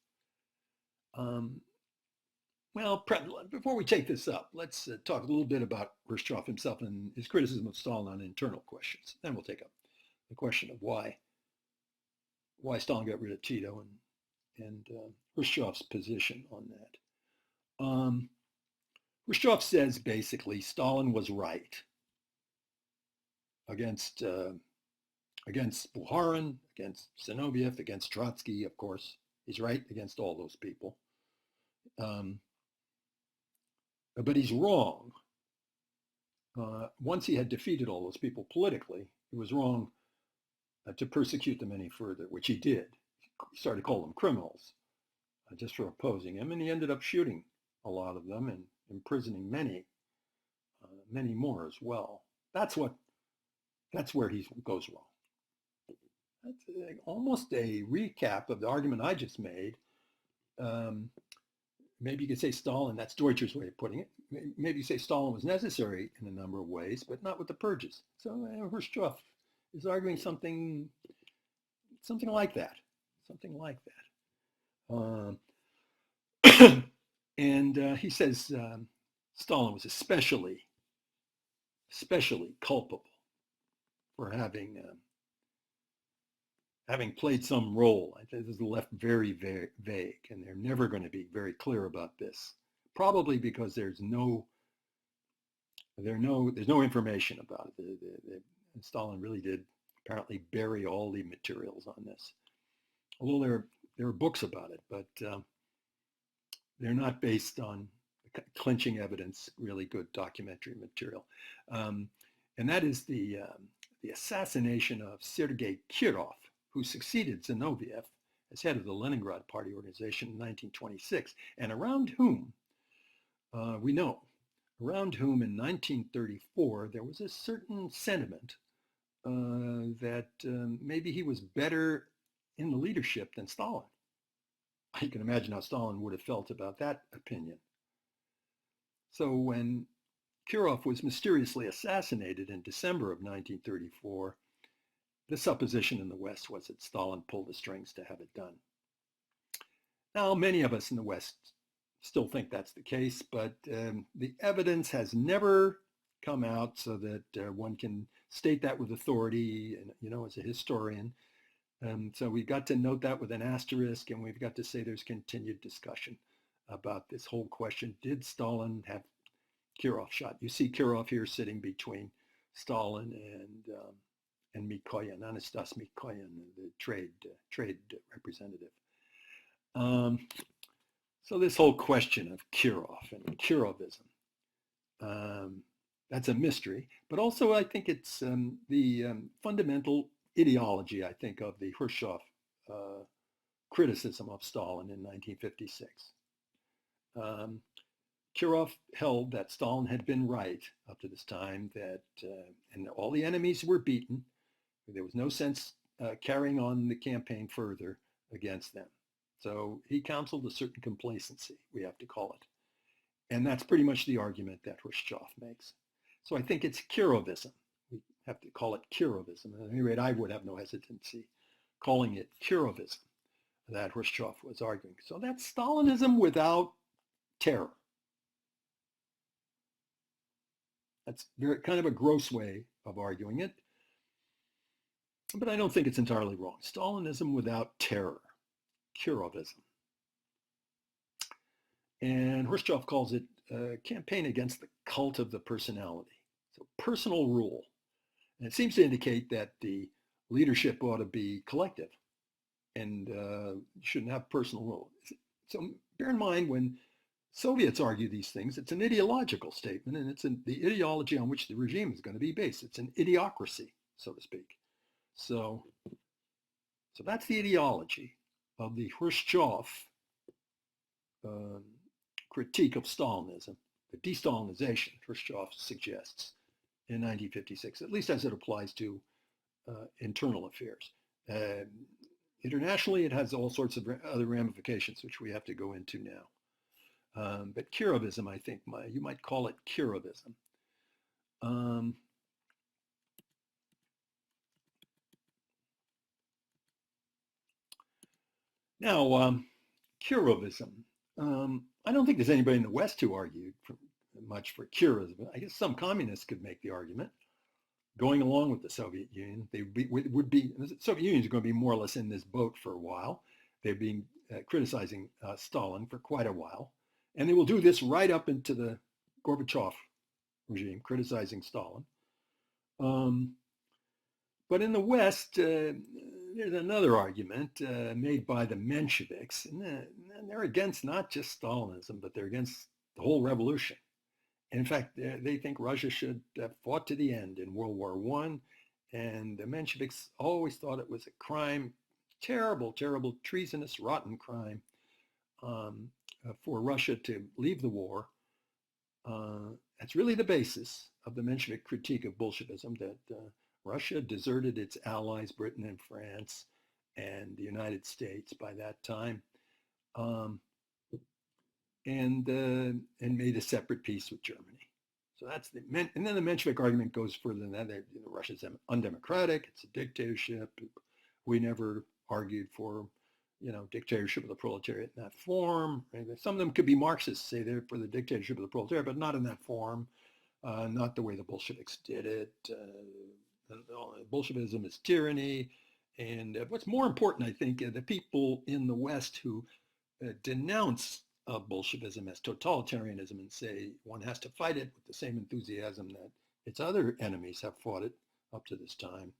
Well, before we take this up, let's talk a little bit about Khrushchev himself and his criticism of Stalin on internal questions. Then we'll take up the question of why Stalin got rid of Tito and Khrushchev's position on that. Khrushchev says basically Stalin was right against Bukharin, against Zinoviev, against Trotsky, of course. He's right against all those people. But he's wrong. Once he had defeated all those people politically, he was wrong to persecute them any further, which he did. He started to call them criminals just for opposing him, and he ended up shooting a lot of them and imprisoning many more as well. That's where he goes wrong. That's almost a recap of the argument I just made. Maybe you could say Stalin, that's Deutscher's way of putting it. Maybe you say Stalin was necessary in a number of ways, but not with the purges. So Khrushchev is arguing something like that. And he says Stalin was especially culpable for having played some role. I think this is left very, very vague, and they're never going to be very clear about this. Probably because there's no information about it. Stalin really did apparently bury all the materials on this. Although there are books about it, but they're not based on clinching evidence, really good documentary material. And that is the assassination of Sergei Kirov, who succeeded Zinoviev as head of the Leningrad Party organization in 1926, and around whom in 1934 there was a certain sentiment that maybe he was better in the leadership than Stalin. You can imagine how Stalin would have felt about that opinion. So when Kirov was mysteriously assassinated in December of 1934, the supposition in the West was that Stalin pulled the strings to have it done. Now, many of us in the West still think that's the case, but the evidence has never come out so that one can state that with authority, and as a historian. So we've got to note that with an asterisk, and we've got to say there's continued discussion about this whole question. Did Stalin have Kirov shot? You see Kirov here sitting between Stalin and Mikoyan, Anastas Mikoyan, the trade representative. So this whole question of Kirov and Kirovism, that's a mystery, but also I think it's the fundamental ideology, I think, of the Khrushchev criticism of Stalin in 1956. Kirov held that Stalin had been right up to this time, that and all the enemies were beaten. There was no sense carrying on the campaign further against them. So he counseled a certain complacency, we have to call it. And that's pretty much the argument that Khrushchev makes. So I think it's Kirovism. We have to call it Kirovism. At any rate, I would have no hesitancy calling it Kirovism that Khrushchev was arguing. So that's Stalinism without terror. That's kind of a gross way of arguing it, but I don't think it's entirely wrong. Stalinism without terror, Kirovism. And Khrushchev calls it a campaign against the cult of the personality. So personal rule. And it seems to indicate that the leadership ought to be collective and shouldn't have personal rule. So bear in mind, when Soviets argue these things, it's an ideological statement, and it's the ideology on which the regime is going to be based. It's an idiocracy, so to speak. So that's the ideology of the Khrushchev critique of Stalinism, the de-Stalinization Khrushchev suggests in 1956, at least as it applies to internal affairs. Internationally, it has all sorts of other ramifications, which we have to go into now. But Kirovism, I think, you might call it Kirovism. Now, Kirovism. I don't think there's anybody in the West who argued much for Kirovism. I guess some communists could make the argument. Going along with the Soviet Union, the Soviet Union is going to be more or less in this boat for a while. They've been criticizing Stalin for quite a while. And they will do this right up into the Gorbachev regime, criticizing Stalin. But in the West, there's another argument made by the Mensheviks, and they're against not just Stalinism, but they're against the whole revolution. And in fact, they think Russia should have fought to the end in World War I, and the Mensheviks always thought it was a crime, terrible, terrible, treasonous, rotten crime for Russia to leave the war. That's really the basis of the Menshevik critique of Bolshevism, that Russia deserted its allies, Britain and France, and the United States by that time, and made a separate peace with Germany. So that's and then the Menshevik argument goes further than that. Russia's undemocratic, it's a dictatorship. We never argued for, dictatorship of the proletariat in that form. Some of them could be Marxists, say they're for the dictatorship of the proletariat, but not in that form, not the way the Bolsheviks did it. Bolshevism is tyranny. And what's more important, I think, the people in the West who denounce Bolshevism as totalitarianism and say one has to fight it with the same enthusiasm that its other enemies have fought it up to this time,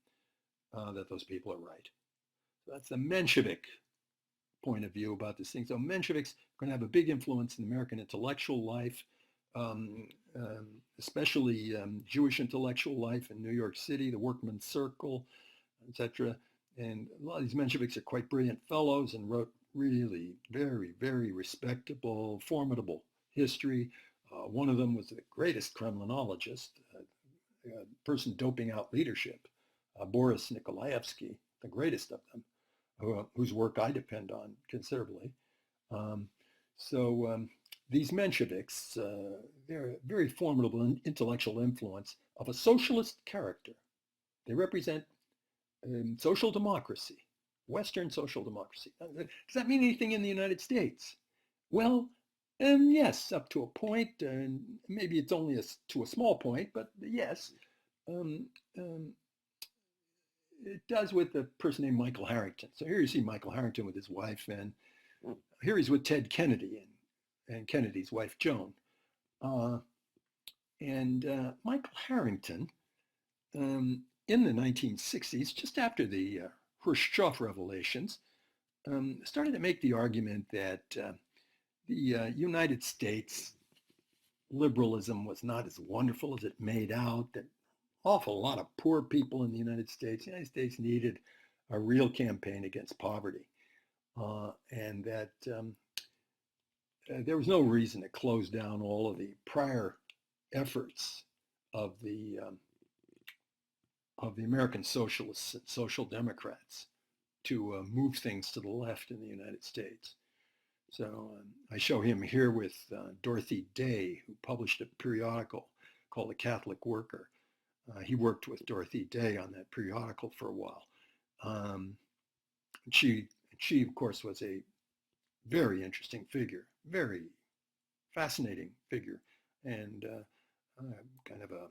that those people are right. So that's the Menshevik point of view about this thing. So Mensheviks are going to have a big influence in American intellectual life, especially Jewish intellectual life in New York City, the workman's circle, etc. And a lot of these Mensheviks are quite brilliant fellows and wrote really very, very respectable, formidable history. One of them was the greatest Kremlinologist, a person doping out leadership, Boris Nikolaevsky, the greatest of them, whose work I depend on considerably. So these Mensheviks, they're a very formidable intellectual influence of a socialist character. They represent social democracy, Western social democracy. Does that mean anything in the United States? Well, yes, up to a point, and maybe it's only to a small point, but yes, um, um, it does with a person named Michael Harrington. So here you see Michael Harrington with his wife, and here he's with Ted Kennedy and Kennedy's wife, Joan. Michael Harrington, in the 1960s, just after the Khrushchev revelations, started to make the argument that the United States liberalism was not as wonderful as it made out, that awful lot of poor people in the United States. The United States needed a real campaign against poverty, and that there was no reason to close down all of the prior efforts of the American socialists and social democrats to move things to the left in the United States. So I show him here with Dorothy Day, who published a periodical called The Catholic Worker. He worked with Dorothy Day on that periodical for a while. She, of course, was a very interesting figure, very fascinating figure, and kind of a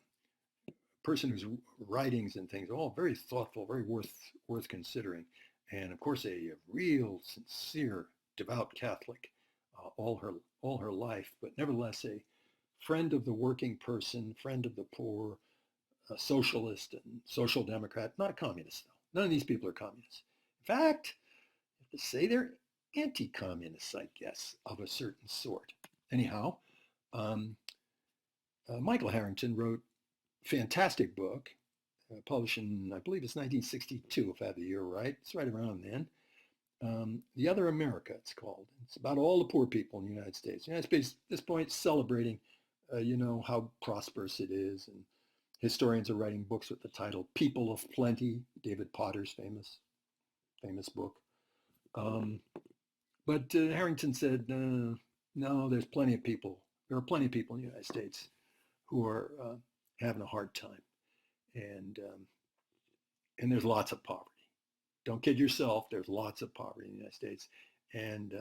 person whose writings and things are all very thoughtful, very worth considering, and of course a real sincere, devout Catholic all her life, but nevertheless a friend of the working person, friend of the poor, a socialist and social democrat, not a communist though. None of these people are communists. In fact, you have to say they're anti-communists, I guess, of a certain sort. Anyhow, Michael Harrington wrote a fantastic book, published in, I believe it's 1962, if I have the year right. It's right around then. The Other America, it's called. It's about all the poor people in the United States. The United States, at this point, celebrating, how prosperous it is. And historians are writing books with the title People of Plenty, David Potter's famous book. But Harrington said, no, there's plenty of people. There are plenty of people in the United States who are having a hard time. And there's lots of poverty. Don't kid yourself, there's lots of poverty in the United States. And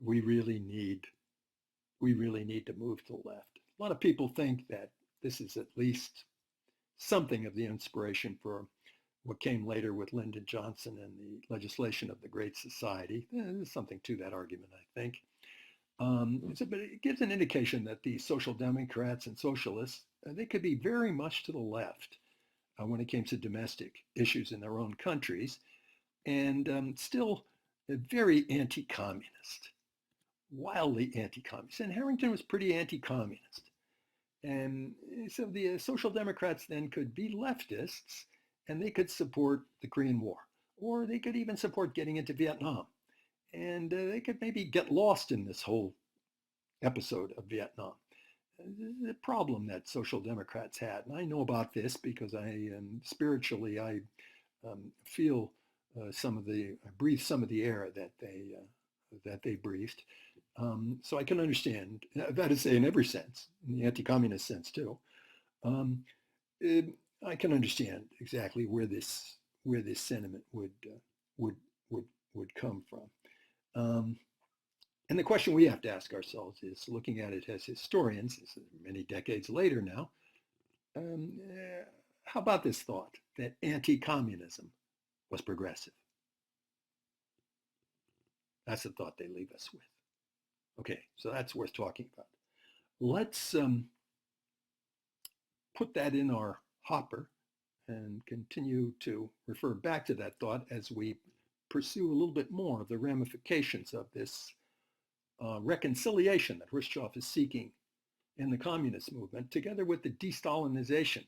we really need to move to the left. A lot of people think that this is at least something of the inspiration for what came later with Lyndon Johnson and the legislation of the Great Society. There's something to that argument, I think. But it gives an indication that the social democrats and socialists, they could be very much to the left when it came to domestic issues in their own countries, and still very anti-communist, wildly anti-communist. And Harrington was pretty anti-communist. And so the social democrats then could be leftists, and they could support the Korean War, or they could even support getting into Vietnam. And they could maybe get lost in this whole episode of Vietnam. The problem that social democrats had, and I know about this because spiritually I feel I breathe some of the air that they breathed. So I can understand, that is, in every sense, in the anti-communist sense too. I can understand exactly where this sentiment would come from. And the question we have to ask ourselves is, looking at it as historians, many decades later now, how about this thought that anti-communism was progressive? That's the thought they leave us with. Okay, so that's worth talking about. Let's put that in our hopper and continue to refer back to that thought as we pursue a little bit more of the ramifications of this reconciliation that Khrushchev is seeking in the communist movement, together with the de-Stalinization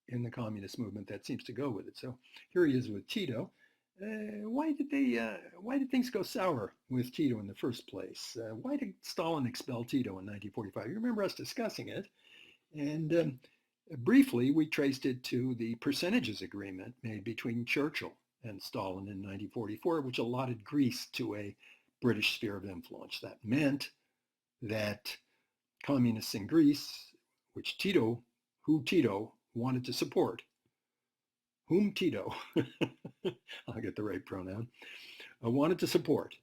in the communist movement that seems to go with it. So here he is with Tito. Why did things go sour with Tito in the first place? Why did Stalin expel Tito in 1945? You remember us discussing it. And briefly, we traced it to the percentages agreement made between Churchill and Stalin in 1944, which allotted Greece to a British sphere of influence. That meant that communists in Greece, who Tito wanted to support, whom Tito, I'll get the right pronoun, wanted to support,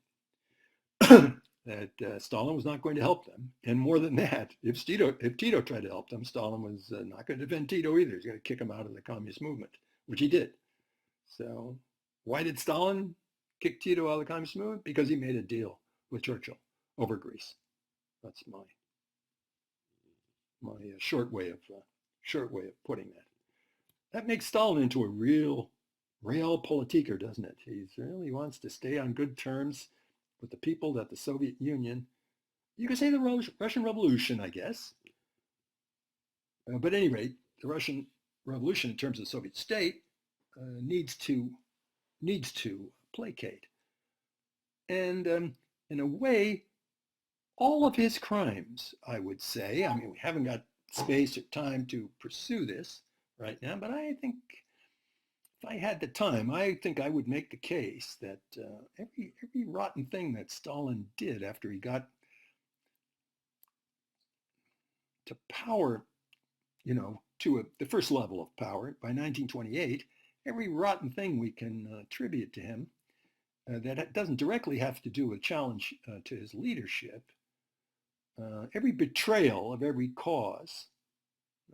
that Stalin was not going to help them. And more than that, if Tito tried to help them, Stalin was not going to defend Tito either. He's going to kick him out of the communist movement, which he did. So why did Stalin kick Tito out of the communist movement? Because he made a deal with Churchill over Greece. That's my short way of putting that. That makes Stalin into a real realpolitiker, doesn't it? He really wants to stay on good terms with the people that the Soviet Union, you could say the Russian Revolution, I guess. But at any rate, the Russian Revolution in terms of the Soviet state needs to placate. And in a way, all of his crimes, I would say, I mean, we haven't got space or time to pursue this right now, but I think if I had the time, I think I would make the case that every rotten thing that Stalin did after he got to power, to the first level of power by 1928, every rotten thing we can attribute to him that doesn't directly have to do with challenge to his leadership, every betrayal of every cause,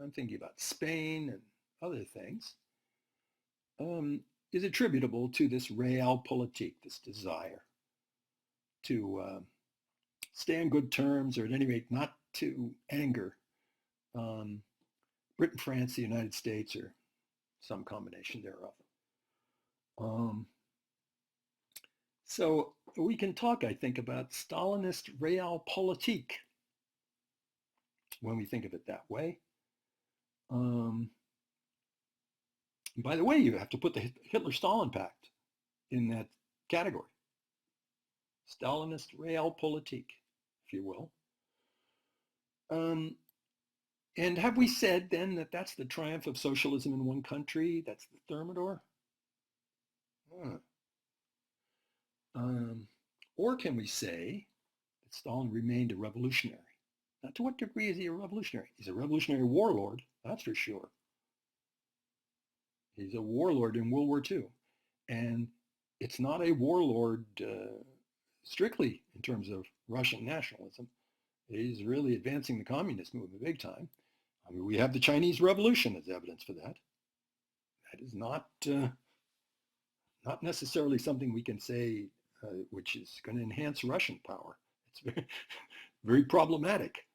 I'm thinking about Spain and other things, is attributable to this realpolitik, this desire to stay on good terms, or at any rate not to anger Britain, France, the United States, or some combination thereof. So we can talk, I think, about Stalinist realpolitik when we think of it that way. By the way, you have to put the Hitler-Stalin Pact in that category. Stalinist realpolitik, if you will. And have we said then that that's the triumph of socialism in one country? That's the Thermador? Or can we say that Stalin remained a revolutionary? Now, to what degree is he a revolutionary? He's a revolutionary warlord, that's for sure. He's a warlord in World War II. And it's not a warlord strictly in terms of Russian nationalism. He's really advancing the communist movement big time. I mean, we have the Chinese Revolution as evidence for that. That is not necessarily something we can say which is going to enhance Russian power. It's very, very problematic,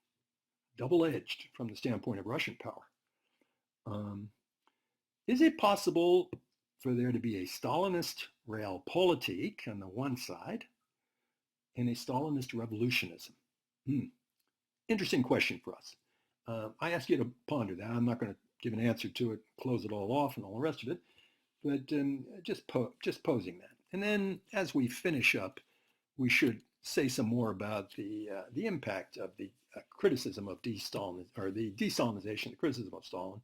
double-edged from the standpoint of Russian power. Is it possible for there to be a Stalinist realpolitik on the one side and a Stalinist revolutionism? Interesting question for us. I ask you to ponder that. I'm not going to give an answer to it, close it all off and all the rest of it, but just posing that. And then as we finish up, we should say some more about the impact of the criticism of the Destalinization, the criticism of Stalin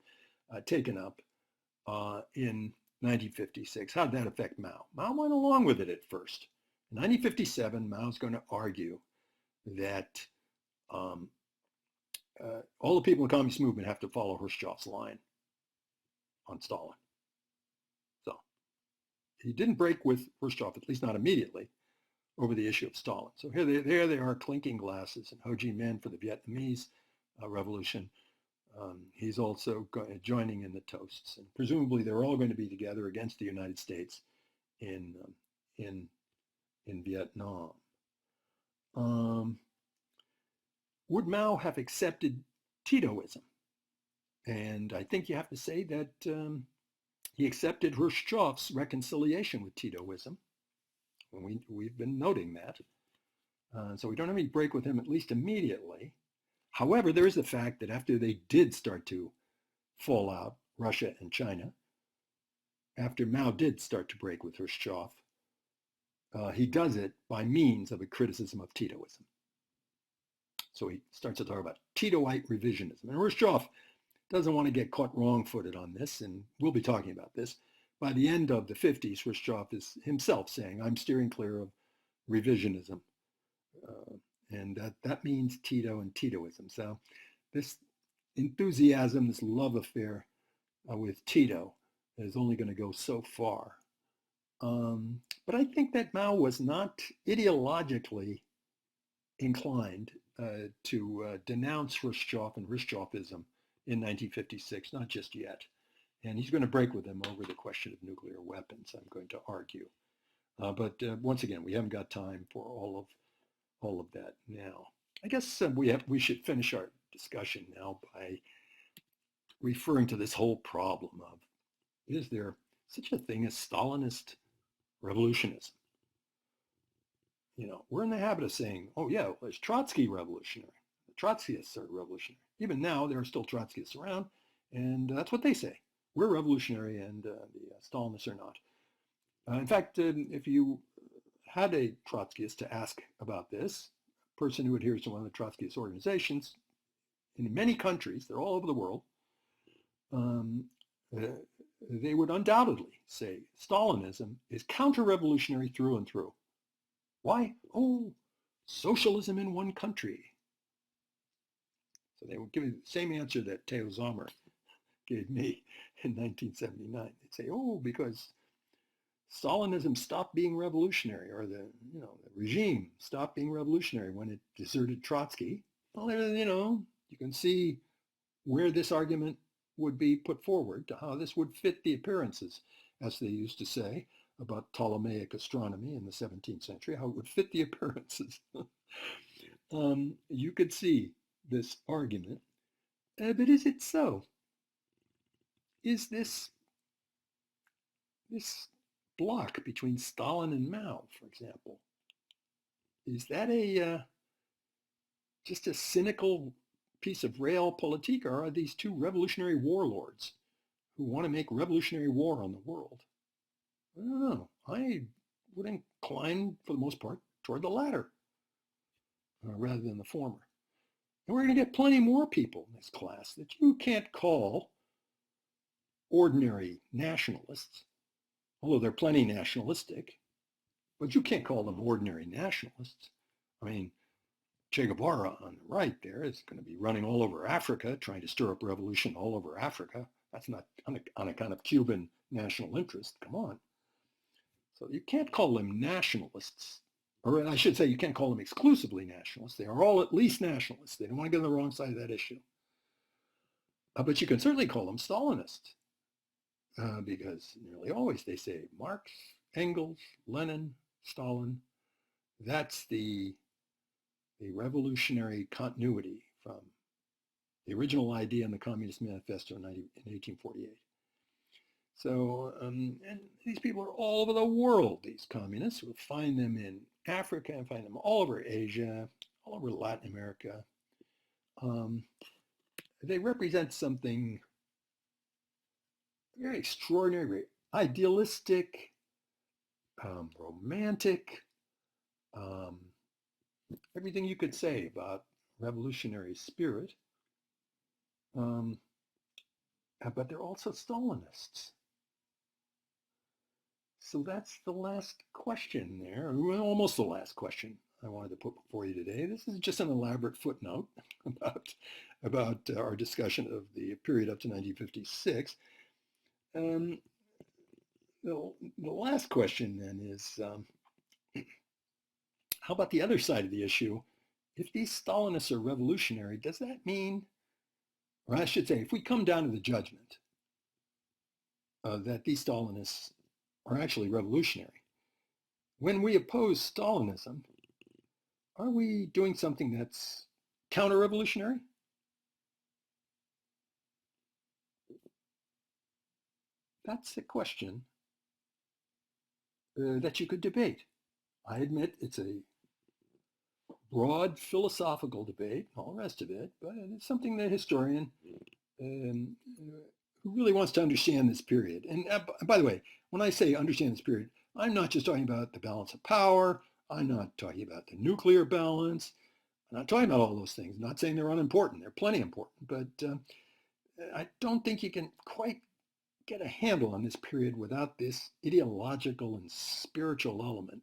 taken up in 1956. How did that affect Mao? Mao went along with it at first. In 1957, Mao's going to argue that all the people in the communist movement have to follow Khrushchev's line on Stalin. So he didn't break with Khrushchev, at least not immediately, over the issue of Stalin. So here they are clinking glasses, and Ho Chi Minh for the Vietnamese Revolution. He's also joining in the toasts, and presumably they're all going to be together against the United States in Vietnam. Would Mao have accepted Titoism? And I think you have to say that he accepted Khrushchev's reconciliation with Titoism. We've been noting that. So we don't have any break with him, at least immediately. However, there is the fact that after they did start to fall out, Russia and China, after Mao did start to break with Khrushchev, he does it by means of a criticism of Titoism. So he starts to talk about Titoite revisionism. And Khrushchev doesn't want to get caught wrong-footed on this, and we'll be talking about this. By the end of the 50s, Khrushchev is himself saying, I'm steering clear of revisionism And that means Tito and Titoism. So this enthusiasm, this love affair with Tito is only going to go so far. But I think that Mao was not ideologically inclined to denounce Khrushchev and Khrushchevism in 1956, not just yet. And he's going to break with them over the question of nuclear weapons, I'm going to argue. But once again, we haven't got time for all of that now. I guess we should finish our discussion now by referring to this whole problem of, is there such a thing as Stalinist revolutionism? You know, we're in the habit of saying, oh yeah, well, there's Trotsky revolutionary. The Trotskyists are revolutionary. Even now, there are still Trotskyists around, and that's what they say. We're revolutionary, and the Stalinists are not. In fact, if you had a Trotskyist to ask about this, a person who adheres to one of the Trotskyist organizations, in many countries, they're all over the world, they would undoubtedly say Stalinism is counter-revolutionary through and through. Why? Oh, socialism in one country. So they would give you the same answer that Theo Sommer gave me in 1979. They'd say, oh, because Stalinism stopped being revolutionary, or the regime stopped being revolutionary when it deserted Trotsky. Well, you can see where this argument would be put forward, to how this would fit the appearances, as they used to say about Ptolemaic astronomy in the 17th century, how it would fit the appearances. You could see this argument, but is it so? Is this block between Stalin and Mao, for example, is that just a cynical piece of realpolitik, or are these two revolutionary warlords who want to make revolutionary war on the world? I don't know. I would incline, for the most part, toward the latter rather than the former. And we're going to get plenty more people in this class that you can't call ordinary nationalists, although they're plenty nationalistic, but you can't call them ordinary nationalists. I mean, Che Guevara on the right there is going to be running all over Africa, trying to stir up revolution all over Africa. That's not on a kind of Cuban national interest. Come on. So you can't call them nationalists, or I should say you can't call them exclusively nationalists. They are all at least nationalists. They don't want to get on the wrong side of that issue. But you can certainly call them Stalinists, because nearly always they say Marx, Engels, Lenin, Stalin. That's the revolutionary continuity from the original idea in the Communist Manifesto in 1848. So, and these people are all over the world, these communists. We'll find them in Africa, and find them all over Asia, all over Latin America. They represent something very extraordinary, very idealistic, romantic, everything you could say about revolutionary spirit. But they're also Stalinists. So that's the last question there, almost the last question I wanted to put before you today. This is just an elaborate footnote about our discussion of the period up to 1956. The last question then is, how about the other side of the issue? If these Stalinists are revolutionary, does that mean, or I should say, if we come down to the judgment that these Stalinists are actually revolutionary, when we oppose Stalinism, are we doing something that's counter-revolutionary? That's a question that you could debate. I admit it's a broad philosophical debate, all the rest of it, but it's something that a historian who really wants to understand this period. And by the way, when I say understand this period, I'm not just talking about the balance of power. I'm not talking about the nuclear balance. I'm not talking about all those things. I'm not saying they're unimportant. They're plenty important. But I don't think you can quite get a handle on this period without this ideological and spiritual element.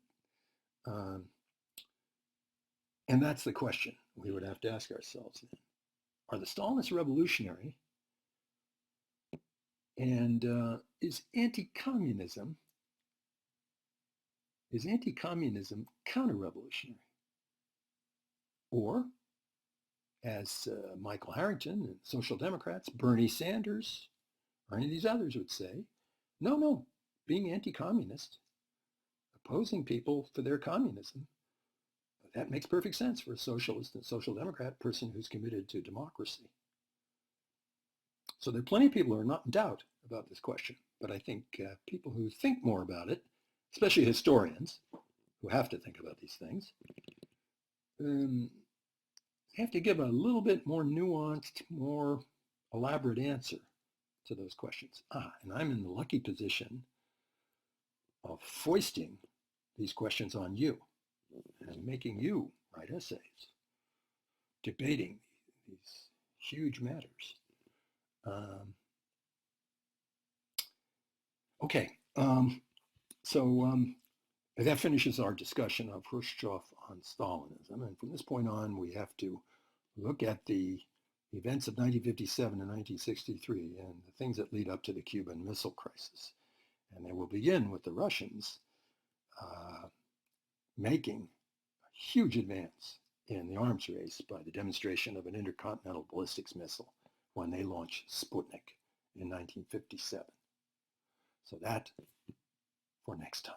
And that's the question we would have to ask ourselves then. Are the Stalinists revolutionary? And is anti-communism counter-revolutionary? Or, as Michael Harrington and Social Democrats, Bernie Sanders, or any of these others would say, no, being anti-communist, opposing people for their communism, that makes perfect sense for a socialist and social democrat person who's committed to democracy. So there are plenty of people who are not in doubt about this question, but I think people who think more about it, especially historians who have to think about these things, have to give a little bit more nuanced, more elaborate answer to those questions. And I'm in the lucky position of foisting these questions on you and making you write essays, debating these huge matters. So that finishes our discussion of Khrushchev on Stalinism. And from this point on, we have to look at the events of 1957 and 1963 and the things that lead up to the Cuban Missile Crisis. And they will begin with the Russians making a huge advance in the arms race by the demonstration of an intercontinental ballistics missile when they launched Sputnik in 1957. So that for next time.